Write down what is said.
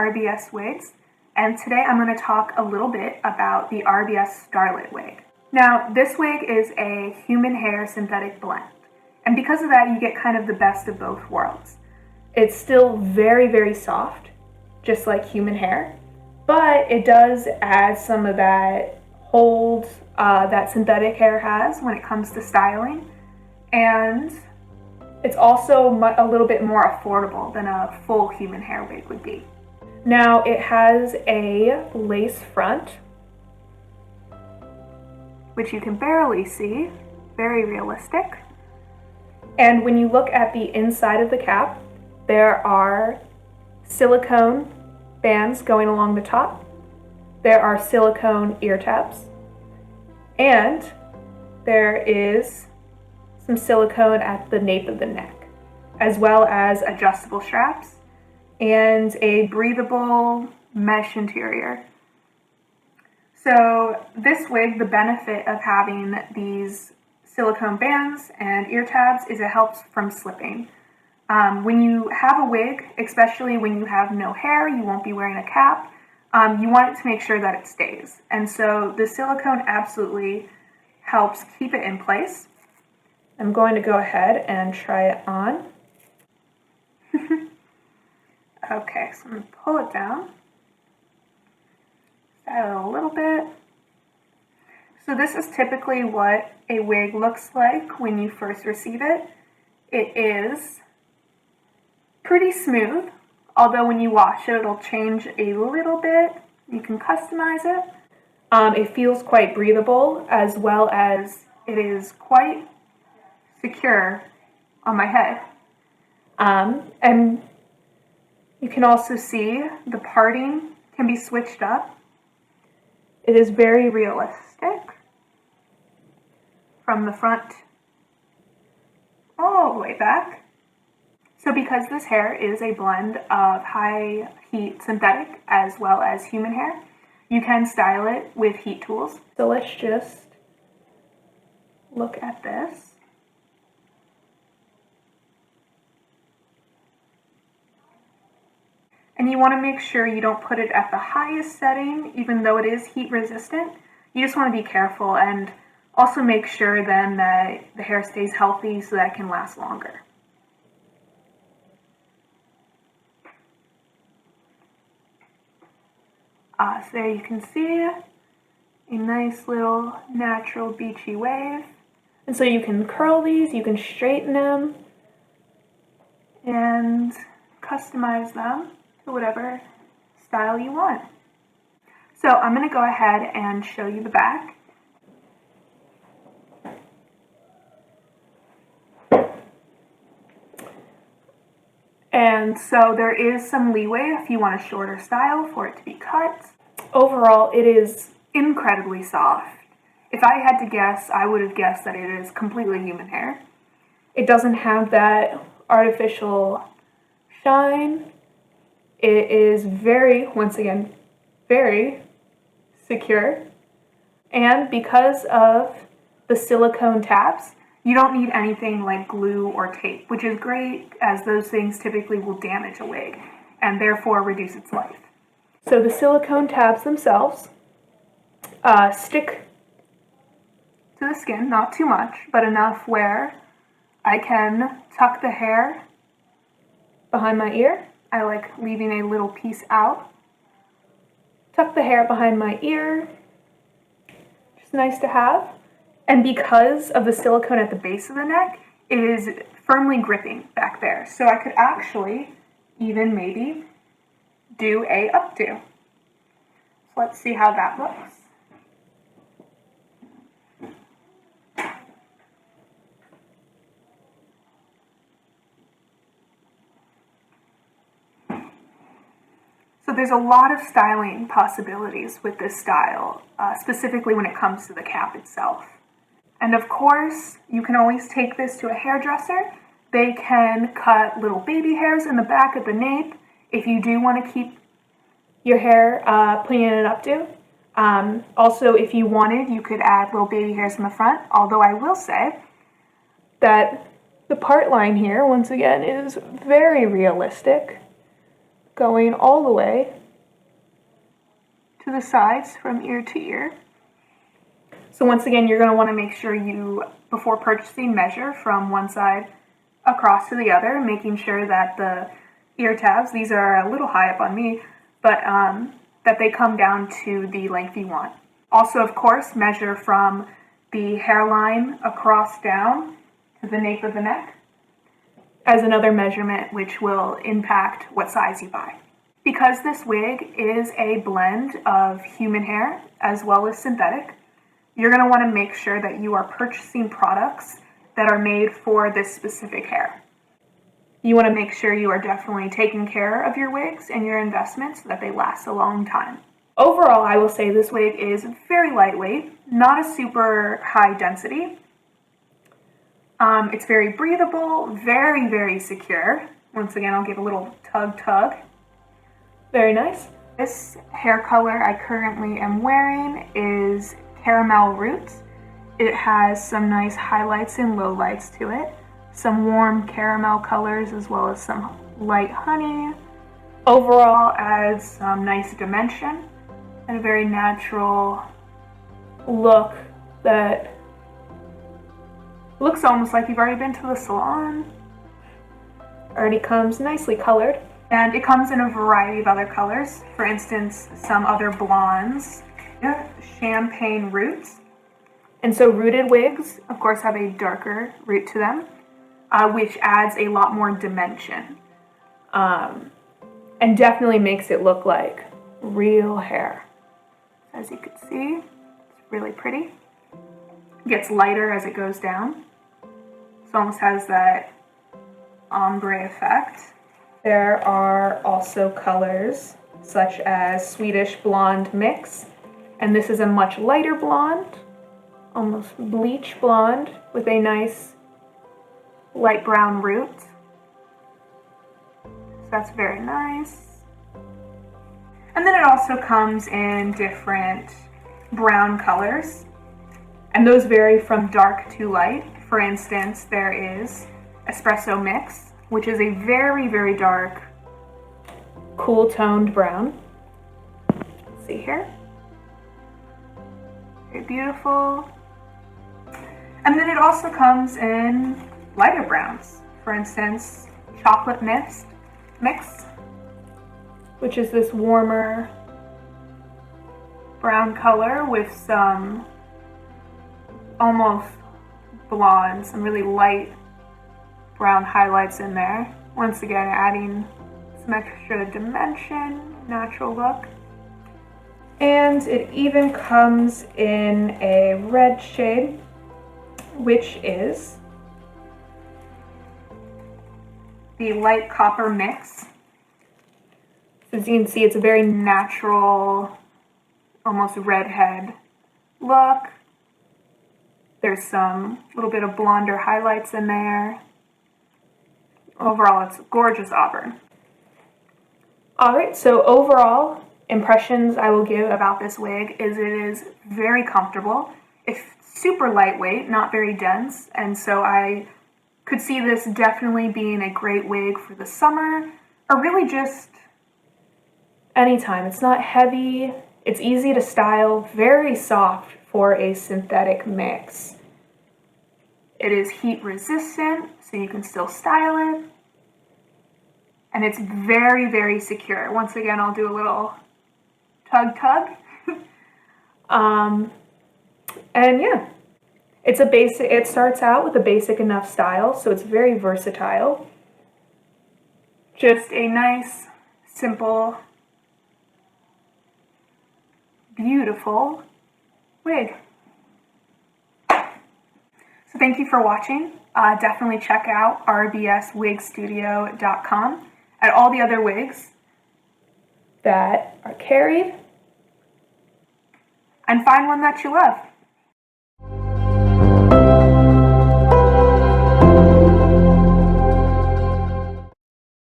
RBS wigs, and today I'm going to talk a little bit about the RBS Starlet wig. Now, this wig is a human hair synthetic blend, and because of that you get kind of the best of both worlds. It's still very, very soft, just like human hair, but it does add some of that hold that synthetic hair has when it comes to styling, and it's also a little bit more affordable than a full human hair wig would be. Now, it has a lace front, which you can barely see, very realistic. And when you look at the inside of the cap, there are silicone bands going along the top. There are silicone ear tabs. And there is some silicone at the nape of the neck, as well as adjustable straps and a breathable mesh interior. So this wig, the benefit of having these silicone bands and ear tabs is it helps from slipping. When you have a wig, especially when you have no hair, you won't be wearing a cap, you want it to make sure that it stays. And so the silicone absolutely helps keep it in place. I'm going to go ahead and try it on. Okay, so I'm going to pull it down, style it a little bit. So this is typically what a wig looks like when you first receive it. It is pretty smooth, although when you wash it, it'll change a little bit. You can customize it. It feels quite breathable, as well as it is quite secure on my head. And you can also see the parting can be switched up. It is very realistic from the front all the way back. So because this hair is a blend of high heat synthetic as well as human hair, you can style it with heat tools. So let's just look at this. And you want to make sure you don't put it at the highest setting, even though it is heat resistant. You just want to be careful and also make sure then that the hair stays healthy so that it can last longer. So there you can see a nice little natural beachy wave. And so you can curl these, you can straighten them, and customize them to whatever style you want. So I'm going to go ahead and show you the back. And so there is some leeway if you want a shorter style for it to be cut. Overall, it is incredibly soft. If I had to guess, I would have guessed that it is completely human hair. It doesn't have that artificial shine. It is very, once again, very secure. And because of the silicone tabs, you don't need anything like glue or tape, which is great as those things typically will damage a wig and therefore reduce its life. So the silicone tabs themselves stick to the skin, not too much, but enough where I can tuck the hair behind my ear. I like leaving a little piece out. Tuck the hair behind my ear, which is nice to have. And because of the silicone at the base of the neck, it is firmly gripping back there. So I could actually even maybe do a updo. So let's see how that looks. So there's a lot of styling possibilities with this style, specifically when it comes to the cap itself. And of course, you can always take this to a hairdresser. They can cut little baby hairs in the back of the nape if you do want to keep your hair putting in an updo. Also, if you wanted, you could add little baby hairs in the front, although I will say that the part line here, once again, is very realistic. going all the way to the sides from ear to ear. So once again, you're going to want to make sure you, before purchasing, measure from one side across to the other, making sure that the ear tabs, these are a little high up on me, but that they come down to the length you want. Also, of course, measure from the hairline across down to the nape of the neck as another measurement which will impact what size you buy. Because this wig is a blend of human hair as well as synthetic, you're going to want to make sure that you are purchasing products that are made for this specific hair. You want to make sure you are definitely taking care of your wigs and your investments so that they last a long time. Overall, I will say this wig is very lightweight, not a super high density. It's very breathable, very, very secure. Once again, I'll give a little tug. Very nice. This hair color I currently am wearing is Caramel Roots. It has some nice highlights and lowlights to it, some warm caramel colors as well as some light honey. Overall adds some nice dimension and a very natural look that looks almost like you've already been to the salon. Already comes nicely colored. And it comes in a variety of other colors. For instance, some other blondes, champagne roots. And so rooted wigs, of course, have a darker root to them, which adds a lot more dimension. And definitely makes it look like real hair. As you can see, it's really pretty. It gets lighter as it goes down. It almost has that ombre effect. There are also colors such as Swedish Blonde Mix, and this is a much lighter blonde, almost bleach blonde with a nice light brown root. So that's very nice. And then it also comes in different brown colors, and those vary from dark to light. For instance, there is Espresso Mix, which is a very, very dark, cool toned brown. Let's see here. Very beautiful. And then it also comes in lighter browns. For instance, Chocolate Mix, which is this warmer brown color with some almost blonde, some really light brown highlights in there. Once again, adding some extra dimension, natural look. And it even comes in a red shade, which is the Light Copper Mix. As you can see, it's a very natural, almost redhead look. There's some little bit of blonder highlights in there. Overall, it's gorgeous auburn. Alright, so overall impressions I will give about this wig is it is very comfortable. It's super lightweight, not very dense, and so I could see this definitely being a great wig for the summer, or really just anytime. It's not heavy, it's easy to style, very soft for a synthetic mix. It is heat resistant, so you can still style it. And it's very, very secure. Once again, I'll do a little tug. And yeah, it's a basic, it starts out with a basic enough style, so it's very versatile. Just a nice, simple, beautiful wig. So thank you for watching. Definitely check out rbswigstudio.com at all the other wigs that are carried, and find one that you love.